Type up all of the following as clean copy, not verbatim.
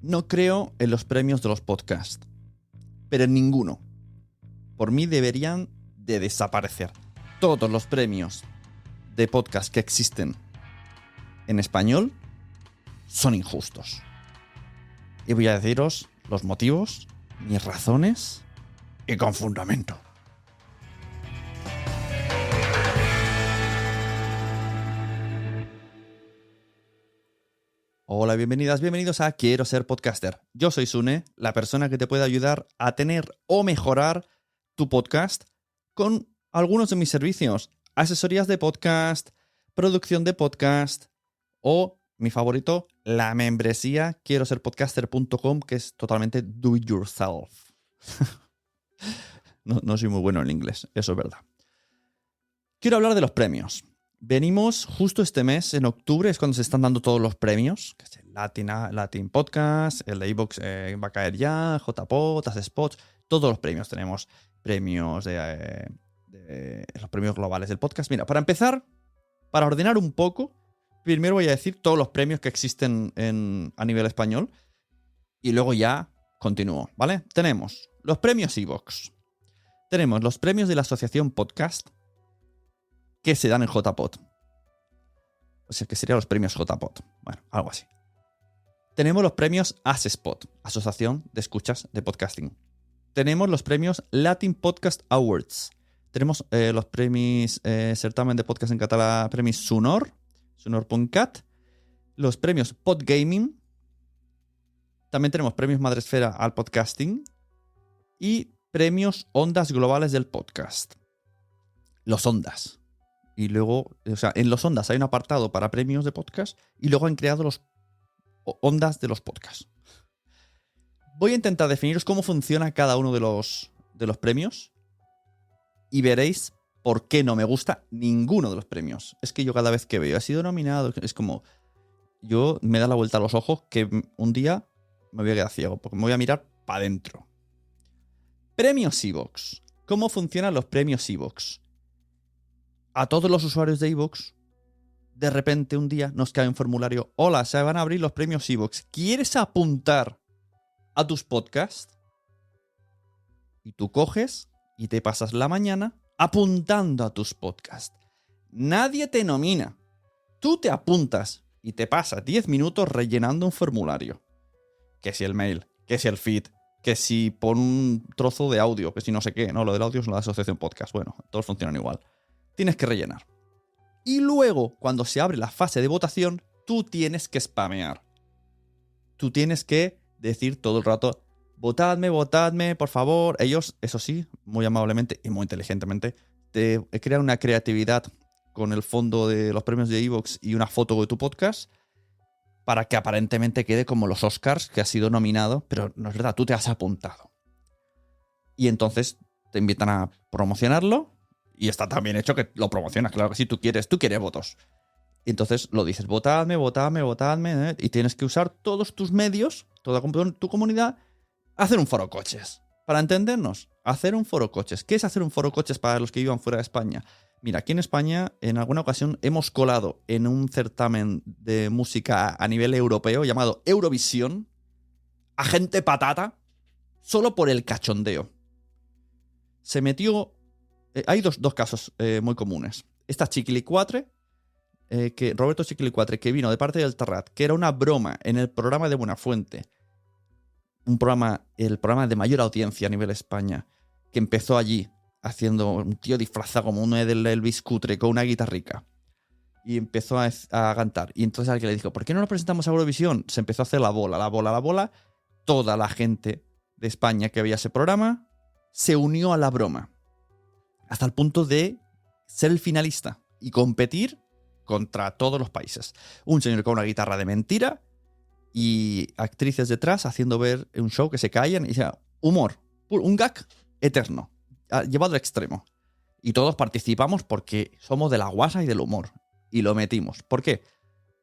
No creo en los premios de los podcasts, pero en ninguno. Por mí deberían de desaparecer. Todos los premios de podcast que existen en español son injustos. Y voy a deciros los motivos, mis razones y con fundamento. Hola, bienvenidos a Quiero Ser Podcaster. Yo soy Sune, la persona que te puede ayudar a tener o mejorar tu podcast con algunos de mis servicios. Asesorías de podcast, producción de podcast o, mi favorito, la membresía quiero ser podcaster.com, que es totalmente do it yourself. No soy muy bueno en inglés, eso es verdad. Quiero hablar de los premios. Venimos justo este mes, en octubre, es cuando se están dando todos los premios, que es el Latin Podcast, el de iVoox va a caer ya, JPod, AskSpots, todos los premios. Tenemos premios de los premios globales del podcast. Mira, para empezar, para ordenar un poco, primero voy a decir todos los premios que existen a nivel español y luego ya continúo, ¿vale? Tenemos los premios iVoox, tenemos los premios de la Asociación Podcast, que se dan en JPod. O sea, que serían los premios JPod. Bueno, algo así. Tenemos los premios AskSpot, Asociación de Escuchas de Podcasting. Tenemos los premios Latin Podcast Awards. Tenemos los premios Certamen de Podcast en Català, premios Sonor, sonor.cat. Los premios Podgaming. También tenemos premios Madresfera al Podcasting. Y premios Ondas Globales del Podcast. Los Ondas. Y luego, o sea, en los Ondas hay un apartado para premios de podcast y luego han creado los Ondas de los podcasts. Voy a intentar definiros cómo funciona cada uno de los premios y veréis por qué no me gusta ninguno de los premios. Es que yo cada vez que veo he sido nominado, es como, yo me da la vuelta a los ojos que un día me voy a quedar ciego porque me voy a mirar para adentro. Premios iVoox. ¿Cómo funcionan los premios iVoox? A todos los usuarios de iVoox, de repente un día nos cae un formulario. Hola, se van a abrir los premios iVoox. ¿Quieres apuntar a tus podcasts? Y tú coges y te pasas la mañana apuntando a tus podcasts. Nadie te nomina. Tú te apuntas y te pasas 10 minutos rellenando un formulario. Que si el mail, que si el feed, que si pon un trozo de audio, que si no sé qué. No, lo del audio es la asociación podcast. Bueno, todos funcionan igual. Tienes que rellenar. Y luego, cuando se abre la fase de votación, tú tienes que spamear. Tú tienes que decir todo el rato, votadme, por favor. Ellos, eso sí, muy amablemente y muy inteligentemente, te crean una creatividad con el fondo de los premios de iVoox y una foto de tu podcast para que aparentemente quede como los Oscars, que has sido nominado, pero no es verdad, tú te has apuntado. Y entonces te invitan a promocionarlo. Y está tan bien hecho que lo promocionas, claro que sí, tú quieres votos. Y entonces lo dices, votadme, y tienes que usar todos tus medios, toda tu comunidad, a hacer un foro coches. Para entendernos, hacer un foro coches. ¿Qué es hacer un foro coches para los que vivan fuera de España? Mira, aquí en España, en alguna ocasión, hemos colado en un certamen de música a nivel europeo llamado Eurovisión a gente patata solo por el cachondeo. Se metió... hay dos casos muy comunes. Esta Chiquilicuatre, Roberto Chiquilicuatre, que vino de parte del Terrat, que era una broma en el programa de Buenafuente, el programa de mayor audiencia a nivel España, que empezó allí, haciendo un tío disfrazado como uno del Elvis cutre, con una guitarrica. Y empezó a cantar. Y entonces alguien le dijo, ¿por qué no nos presentamos a Eurovisión? Se empezó a hacer la bola. Toda la gente de España que veía ese programa se unió a la broma. Hasta el punto de ser el finalista y competir contra todos los países. Un señor con una guitarra de mentira y actrices detrás haciendo ver un show que se callan y sea humor, un gag eterno, llevado al extremo. Y todos participamos porque somos de la guasa y del humor. Y lo metimos. ¿Por qué?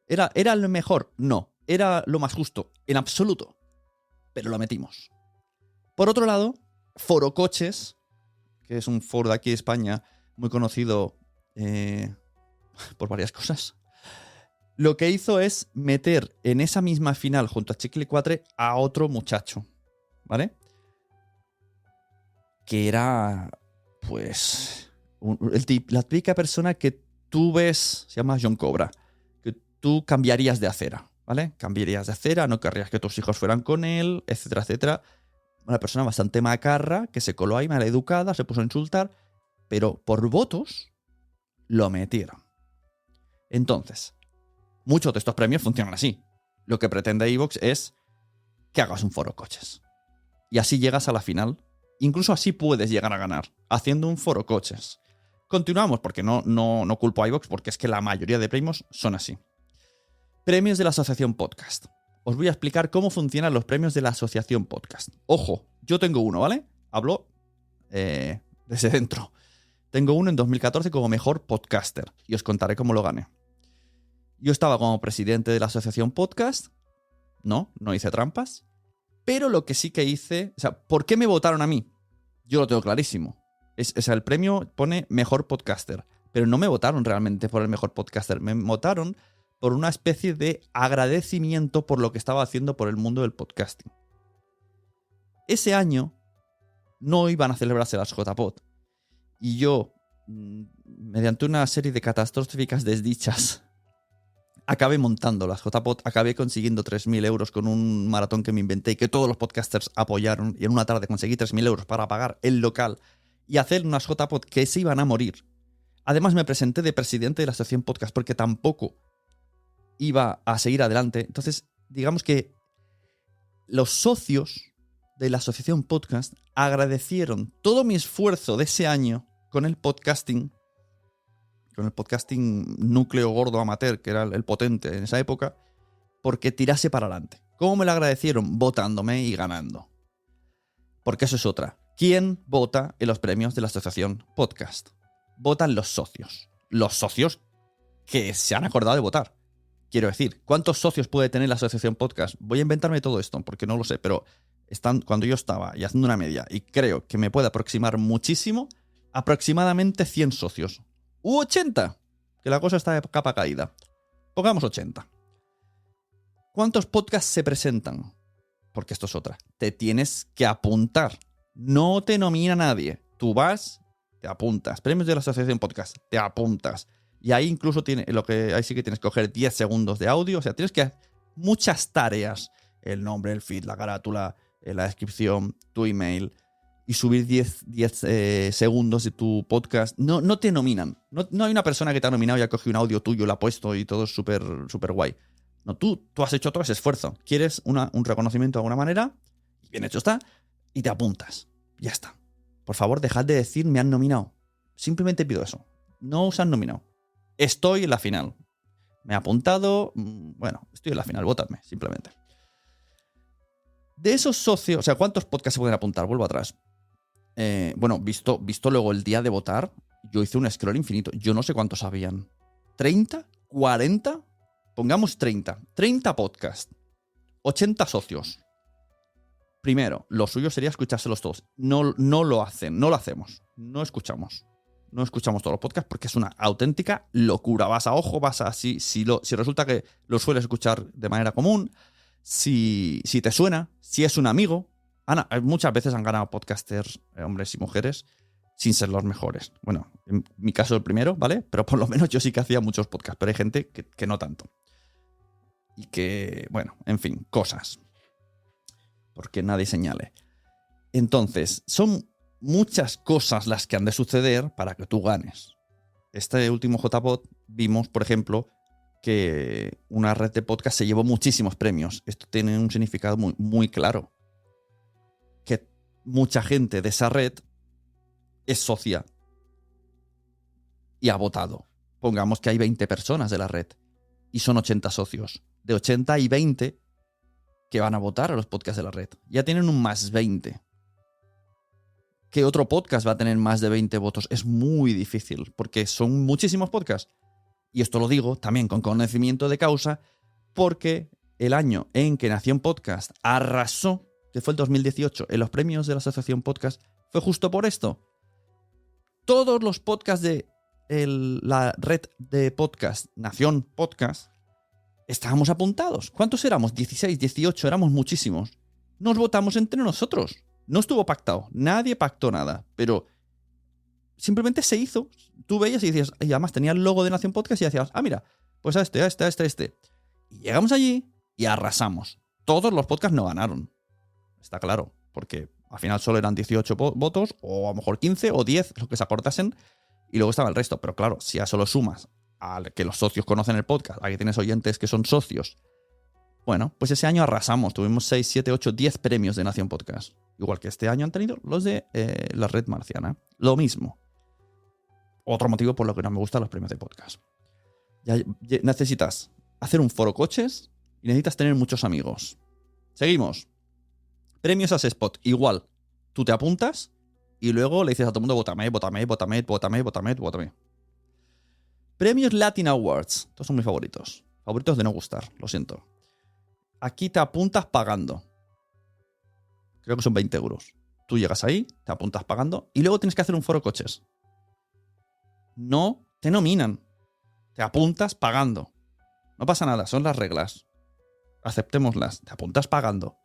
¿Era lo mejor? No. ¿Era lo más justo? En absoluto. Pero lo metimos. Por otro lado, Foro Coches, que es un foro de aquí de España muy conocido por varias cosas, lo que hizo es meter en esa misma final junto a Chicle 4 a otro muchacho, ¿vale? Que era, pues, la típica persona que tú ves, se llama John Cobra, que tú cambiarías de acera, ¿vale? Cambiarías de acera, no querrías que tus hijos fueran con él, etcétera, etcétera. Una persona bastante macarra, que se coló ahí, maleducada, se puso a insultar, pero por votos lo metieron. Entonces, muchos de estos premios funcionan así. Lo que pretende iVoox es que hagas un foro coches. Y así llegas a la final. Incluso así puedes llegar a ganar, haciendo un foro coches. Continuamos, porque no culpo a iVoox, porque es que la mayoría de premios son así. Premios de la Asociación Podcast. Os voy a explicar cómo funcionan los premios de la Asociación Podcast. Ojo, yo tengo uno, ¿vale? Hablo desde dentro. Tengo uno en 2014 como mejor podcaster y os contaré cómo lo gané. Yo estaba como presidente de la Asociación Podcast. No hice trampas. Pero lo que sí que hice... O sea, ¿por qué me votaron a mí? Yo lo tengo clarísimo. O sea, el premio pone mejor podcaster. Pero no me votaron realmente por el mejor podcaster. Me votaron por una especie de agradecimiento por lo que estaba haciendo por el mundo del podcasting. Ese año no iban a celebrarse las JPod. Y yo, mediante una serie de catastróficas desdichas, acabé montando las JPod, acabé consiguiendo 3.000 euros con un maratón que me inventé y que todos los podcasters apoyaron. Y en una tarde conseguí 3.000 euros para pagar el local y hacer unas JPod que se iban a morir. Además me presenté de presidente de la Asociación Podcast porque tampoco iba a seguir adelante. Entonces, digamos que los socios de la Asociación Podcast agradecieron todo mi esfuerzo de ese año con el podcasting núcleo gordo amateur, que era el potente en esa época, porque tirase para adelante. ¿Cómo me lo agradecieron? Votándome y ganando. Porque eso es otra. ¿Quién vota en los premios de la Asociación Podcast? Votan los socios. Los socios que se han acordado de votar. Quiero decir, ¿cuántos socios puede tener la Asociación Podcast? Voy a inventarme todo esto, porque no lo sé, pero cuando yo estaba y haciendo una media, y creo que me puede aproximar muchísimo, aproximadamente 100 socios. ¡U 80! Que la cosa está de capa caída. Pongamos 80. ¿Cuántos podcasts se presentan? Porque esto es otra. Te tienes que apuntar. No te nomina nadie. Tú vas, te apuntas. Premios de la Asociación Podcast, te apuntas. Y ahí incluso ahí sí que tienes que coger 10 segundos de audio. O sea, tienes que hacer muchas tareas. El nombre, el feed, la carátula, la descripción, tu email. Y subir 10 segundos de tu podcast. No te nominan. No hay una persona que te ha nominado y ha cogido un audio tuyo, lo ha puesto y todo es súper guay. No, tú has hecho todo ese esfuerzo. Quieres un reconocimiento de alguna manera. Y bien hecho está. Y te apuntas. Ya está. Por favor, dejad de decir me han nominado. Simplemente pido eso. No os han nominado. Estoy en la final. Me he apuntado. Bueno, estoy en la final. Votadme, simplemente. De esos socios... O sea, ¿cuántos podcasts se pueden apuntar? Vuelvo atrás. Bueno, visto luego el día de votar, yo hice un scroll infinito. Yo no sé cuántos habían. ¿30? ¿40? Pongamos 30. 30 podcasts. 80 socios. Primero, lo suyo sería escuchárselos todos. No lo hacen. No lo hacemos. No escuchamos. No escuchamos todos los podcasts porque es una auténtica locura. Vas a ojo, vas a... Si resulta que lo sueles escuchar de manera común, si te suena, si es un amigo... muchas veces han ganado podcasters, hombres y mujeres, sin ser los mejores. Bueno, en mi caso el primero, ¿vale? Pero por lo menos yo sí que hacía muchos podcasts, pero hay gente que no tanto. Y que, bueno, en fin, cosas. Porque nadie señale. Entonces, son muchas cosas las que han de suceder para que tú ganes. Este último JPod vimos, por ejemplo, que una red de podcast se llevó muchísimos premios. Esto tiene un significado muy, muy claro. Que mucha gente de esa red es socia y ha votado. Pongamos que hay 20 personas de la red y son 80 socios. De 80 hay 20 que van a votar a los podcasts de la red. Ya tienen un más 20. ¿Qué otro podcast va a tener más de 20 votos? Es muy difícil porque son muchísimos podcasts. Y esto lo digo también con conocimiento de causa porque el año en que Nación Podcast arrasó, que fue el 2018, en los premios de la Asociación Podcast, fue justo por esto. Todos los podcasts de la red de podcast Nación Podcast estábamos apuntados. ¿Cuántos éramos? 16, 18, éramos muchísimos. Nos votamos entre nosotros. No estuvo pactado. Nadie pactó nada. Pero simplemente se hizo. Tú veías y decías, y además tenía el logo de Nación Podcast y decías, mira, pues a este. Y llegamos allí y arrasamos. Todos los podcasts no ganaron. Está claro, porque al final solo eran 18 votos, o a lo mejor 15 o 10, los que se acortasen, y luego estaba el resto. Pero claro, si a eso lo sumas a que los socios conocen el podcast, a que tienes oyentes que son socios, bueno, pues ese año arrasamos. Tuvimos 6, 7, 8, 10 premios de Nación Podcast. Igual que este año han tenido los de la Red Marciana. Lo mismo. Otro motivo por lo que no me gustan los premios de podcast. Ya necesitas hacer un foro coches y necesitas tener muchos amigos. Seguimos. Premios Asespot. Igual. Tú te apuntas y luego le dices a todo el mundo vótame. Premios Latin Awards. Estos son mis favoritos. Favoritos de no gustar. Lo siento. Aquí te apuntas pagando. Creo que son 20 euros. Tú llegas ahí, te apuntas pagando y luego tienes que hacer un foro coches. No te nominan. Te apuntas pagando. No pasa nada, son las reglas. Aceptémoslas. Te apuntas pagando.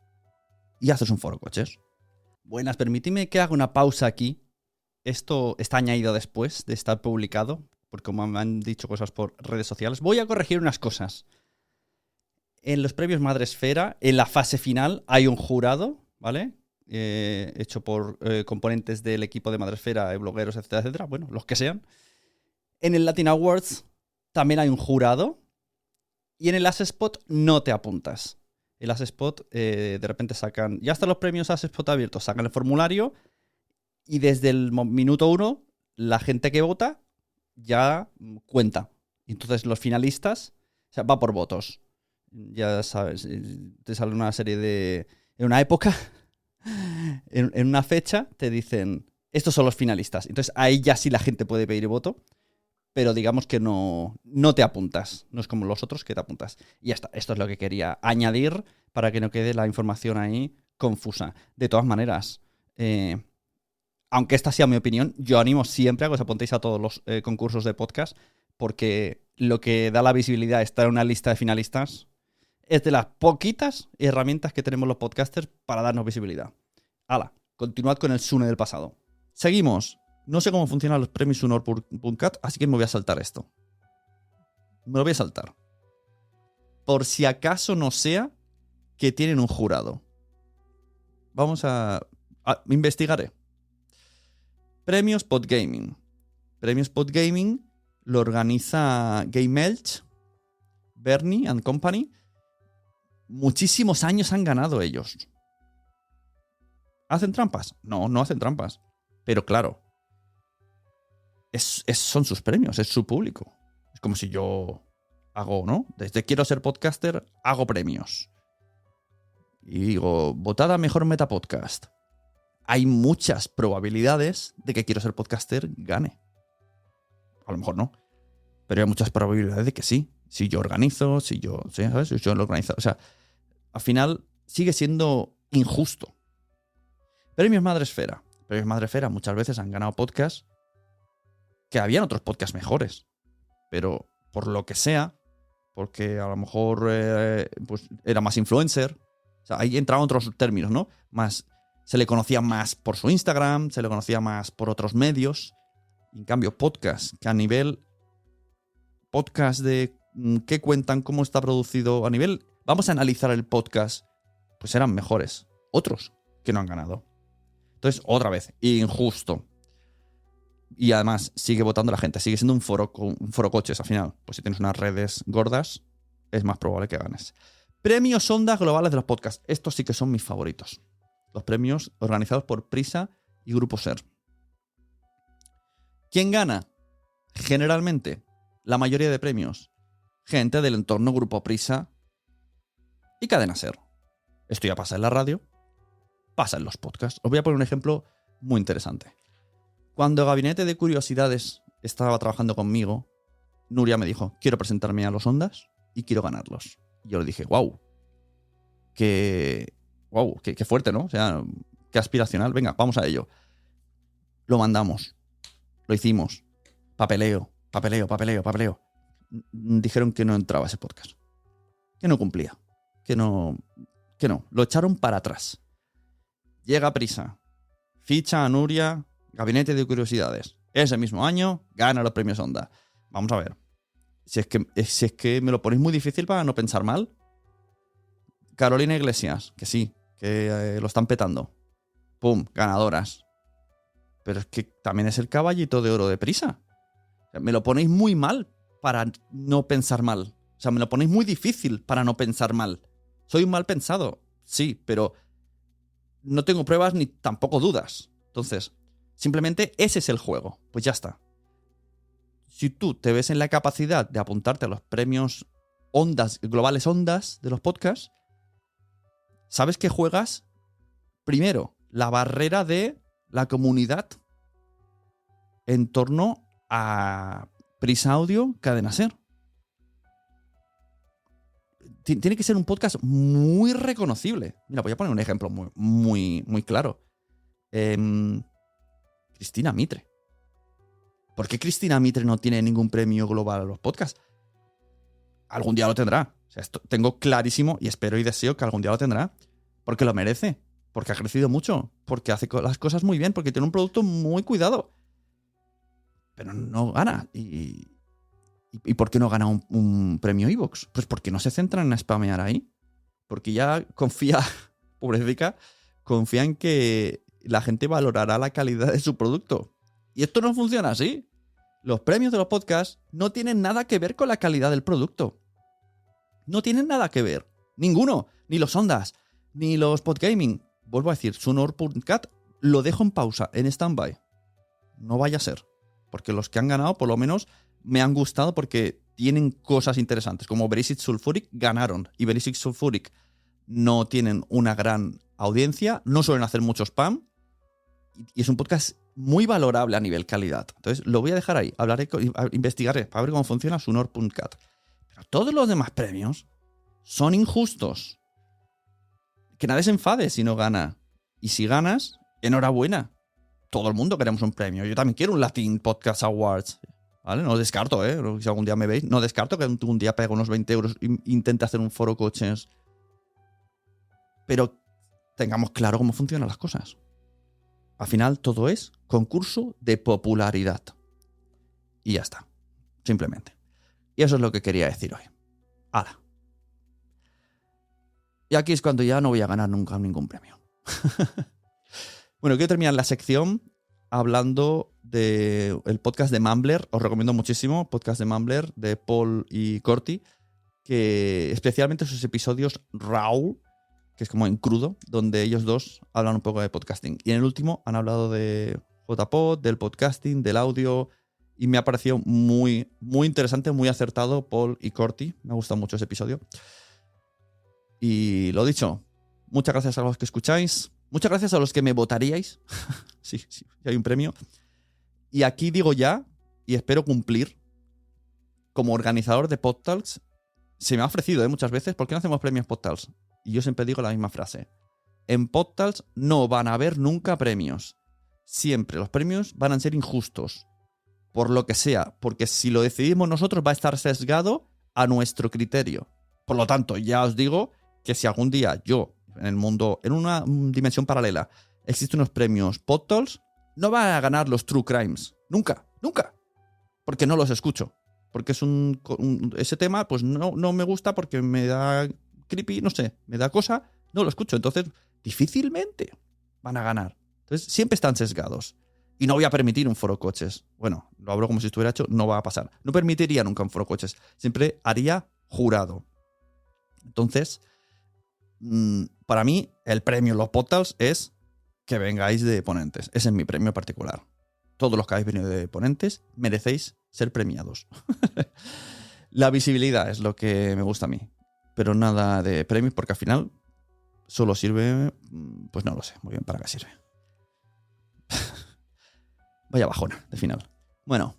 Y haces un foro coches. Buenas, permíteme que haga una pausa aquí. Esto está añadido después de estar publicado, porque como me han dicho cosas por redes sociales, voy a corregir unas cosas. En los premios Madresfera, en la fase final, hay un jurado, ¿vale? Hecho por componentes del equipo de Madresfera, blogueros, etcétera, etcétera. Bueno, los que sean. En el Latin Awards también hay un jurado. Y en el Asespot no te apuntas. El Asespot de repente sacan... Ya están los premios Asespot abiertos. Sacan el formulario y desde el minuto 1 la gente que vota ya cuenta. Entonces los finalistas... O sea, va por votos. Ya sabes, te sale una serie de... En una época, en una fecha, te dicen... Estos son los finalistas. Entonces ahí ya sí la gente puede pedir voto. Pero digamos que no te apuntas. No es como los otros que te apuntas. Y ya está. Esto es lo que quería añadir para que no quede la información ahí confusa. De todas maneras, aunque esta sea mi opinión, yo animo siempre a que os apuntéis a todos los concursos de podcast, porque lo que da la visibilidad estar en una lista de finalistas es de las poquitas herramientas que tenemos los podcasters para darnos visibilidad. ¡Hala! Continuad con el Sune del pasado. Seguimos. No sé cómo funcionan los premios Sunor.cat, así que me voy a saltar esto. Me lo voy a saltar. Por si acaso no sea que tienen un jurado. Vamos a investigaré. Premios Podgaming. Premios Podgaming lo organiza Game Elch, Bernie and Company. Muchísimos años han ganado ellos. ¿Hacen trampas? No, no hacen trampas. Pero claro, son sus premios, es su público. Es como si yo hago, ¿no? Desde quiero ser podcaster, hago premios. Y digo, votada mejor metapodcast. Hay muchas probabilidades de que quiero ser podcaster gane. A lo mejor no. Pero hay muchas probabilidades de que sí. Si yo organizo, ¿sabes? Si yo lo organizo. O sea, al final sigue siendo injusto. Premios Madresfera. Premios Madresfera muchas veces han ganado podcasts que habían otros podcasts mejores, pero por lo que sea, porque a lo mejor pues era más influencer, o sea, ahí entraban otros términos, ¿no? Más, se le conocía más por su Instagram, se le conocía más por otros medios. En cambio, podcasts que a nivel podcast de qué cuentan, cómo está producido, a nivel, vamos a analizar el podcast, pues eran mejores. Otros que no han ganado. Entonces, otra vez, injusto. Y además, sigue votando la gente. Sigue siendo un foro coches al final. Pues si tienes unas redes gordas, es más probable que ganes. Premios Ondas Globales de los podcasts. Estos sí que son mis favoritos. Los premios organizados por Prisa y Grupo Ser. ¿Quién gana? Generalmente, la mayoría de premios. Gente del entorno Grupo Prisa y Cadena Ser. Esto ya pasa en la radio, pasa en los podcasts. Os voy a poner un ejemplo muy interesante. Cuando Gabinete de Curiosidades estaba trabajando conmigo, Nuria me dijo, quiero presentarme a los Ondas y quiero ganarlos. Y yo le dije, wow, qué fuerte, ¿no? O sea, qué aspiracional. Venga, vamos a ello. Lo mandamos. Lo hicimos. Papeleo. Dijeron que no entraba ese podcast. que no cumplía. Que no. Lo echaron para atrás. Llega Prisa. Ficha a Nuria, Gabinete de Curiosidades. Ese mismo año gana los premios Onda. Vamos a ver. Si es que me lo ponéis muy difícil para no pensar mal. Carolina Iglesias, que sí, que lo están petando. ¡Pum! Ganadoras. Pero es que también es el caballito de oro de Prisa. O sea, me lo ponéis muy mal para no pensar mal. O sea, me lo ponéis muy difícil para no pensar mal. Soy un mal pensado, sí, pero no tengo pruebas ni tampoco dudas. Entonces, simplemente ese es el juego. Pues ya está. Si tú te ves en la capacidad de apuntarte a los premios Ondas, globales Ondas de los podcasts, sabes que juegas, primero, la barrera de la comunidad en torno a Prisa Audio, Cadena Ser. Tiene que ser un podcast muy reconocible. Mira, voy a poner un ejemplo muy claro. Cristina Mitre. ¿Por qué Cristina Mitre no tiene ningún premio global a los podcasts? Algún día lo tendrá. O sea, esto tengo clarísimo y espero y deseo que algún día lo tendrá. Porque lo merece. Porque ha crecido mucho. Porque hace las cosas muy bien. Porque tiene un producto muy cuidado. Pero no gana. ¿Y por qué no gana un premio iVoox? Pues porque no se centran en spamear ahí. Porque ya confía, pobrecita, confía en que la gente valorará la calidad de su producto. Y esto no funciona así. Los premios de los podcasts no tienen nada que ver con la calidad del producto. No tienen nada que ver. Ninguno. Ni los Ondas, ni los Podgaming. Vuelvo a decir, Sunor.cat lo dejo en pausa, en stand-by. No vaya a ser. Porque los que han ganado, por lo menos, me han gustado porque tienen cosas interesantes. Como Basic Sulfuric ganaron. Y Basic Sulfuric no tienen una gran audiencia. No suelen hacer mucho spam. Y es un podcast muy valorable a nivel calidad. Entonces lo voy a dejar ahí. Investigaré para ver cómo funciona Sunor.cat. Pero todos los demás premios son injustos. Que nadie se enfade si no gana. Y si ganas, enhorabuena. Todo el mundo queremos un premio. Yo también quiero un Latin Podcast Awards. ¿Vale? No lo descarto, si algún día me veis. No descarto que un día pegue unos 20 euros e intente hacer un foro coches. Pero tengamos claro cómo funcionan las cosas. Al final todo es concurso de popularidad. Y ya está. Simplemente. Y eso es lo que quería decir hoy. ¡Hala! Y aquí es cuando ya no voy a ganar nunca ningún premio. Bueno, quiero terminar la sección hablando del podcast de Mumbler. Os recomiendo muchísimo. Podcast de Mumbler de Paul y Corti. Que especialmente sus episodios raw, que es como en crudo, donde ellos dos hablan un poco de podcasting. Y en el último han hablado de JPod, del podcasting, del audio, y me ha parecido muy interesante, muy acertado Paul y Corti. Me ha gustado mucho ese episodio. Y lo dicho, muchas gracias a los que escucháis, muchas gracias a los que me votaríais. sí, hay un premio. Y aquí digo ya, y espero cumplir, como organizador de PodTalks, se me ha ofrecido muchas veces, ¿por qué no hacemos premios PodTalks? Y yo siempre digo la misma frase. En PodTalks no van a haber nunca premios. Siempre los premios van a ser injustos. Por lo que sea. Porque si lo decidimos nosotros va a estar sesgado a nuestro criterio. Por lo tanto, ya os digo que si algún día yo, en el mundo, en una dimensión paralela, existen unos premios PodTalks, no van a ganar los True Crimes. Nunca. Porque no los escucho. Porque es ese tema, pues no me gusta porque me da creepy, no sé, me da cosa, no lo escucho. Entonces, difícilmente van a ganar. Entonces, siempre están sesgados. Y no voy a permitir un foro coches. Bueno, lo hablo como si estuviera hecho, no va a pasar. No permitiría nunca un foro coches. Siempre haría jurado. Entonces, para mí, el premio en los podcasts es que vengáis de ponentes. Ese es mi premio particular. Todos los que habéis venido de ponentes merecéis ser premiados. La visibilidad es lo que me gusta a mí. Pero nada de premios porque al final solo sirve, pues no lo sé muy bien para qué sirve. Vaya bajona de final. Bueno,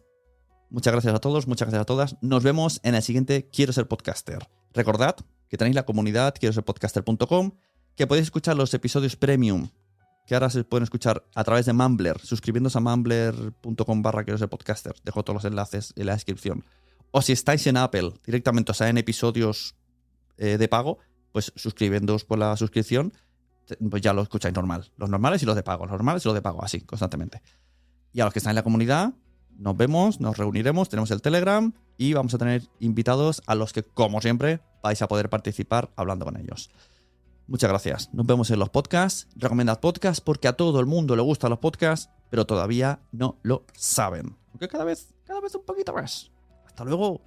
muchas gracias a todos, muchas gracias a todas. Nos vemos en el siguiente Quiero Ser Podcaster. Recordad que tenéis la comunidad quiero ser podcaster.com, que podéis escuchar los episodios premium, que ahora se pueden escuchar a través de Mumbler, suscribiéndose a mumbler.com/quiero ser podcaster. Dejo todos los enlaces en la descripción. O si estáis en Apple, directamente os salen episodios de pago, pues suscribiéndoos por la suscripción, pues ya lo escucháis normal. Los normales y los de pago, los normales y los de pago, así, constantemente. Y a los que están en la comunidad, nos vemos, nos reuniremos, tenemos el Telegram y vamos a tener invitados a los que, como siempre, vais a poder participar hablando con ellos. Muchas gracias. Nos vemos en los podcasts. Recomendad podcasts porque a todo el mundo le gustan los podcasts, pero todavía no lo saben. Aunque cada vez un poquito más. Hasta luego.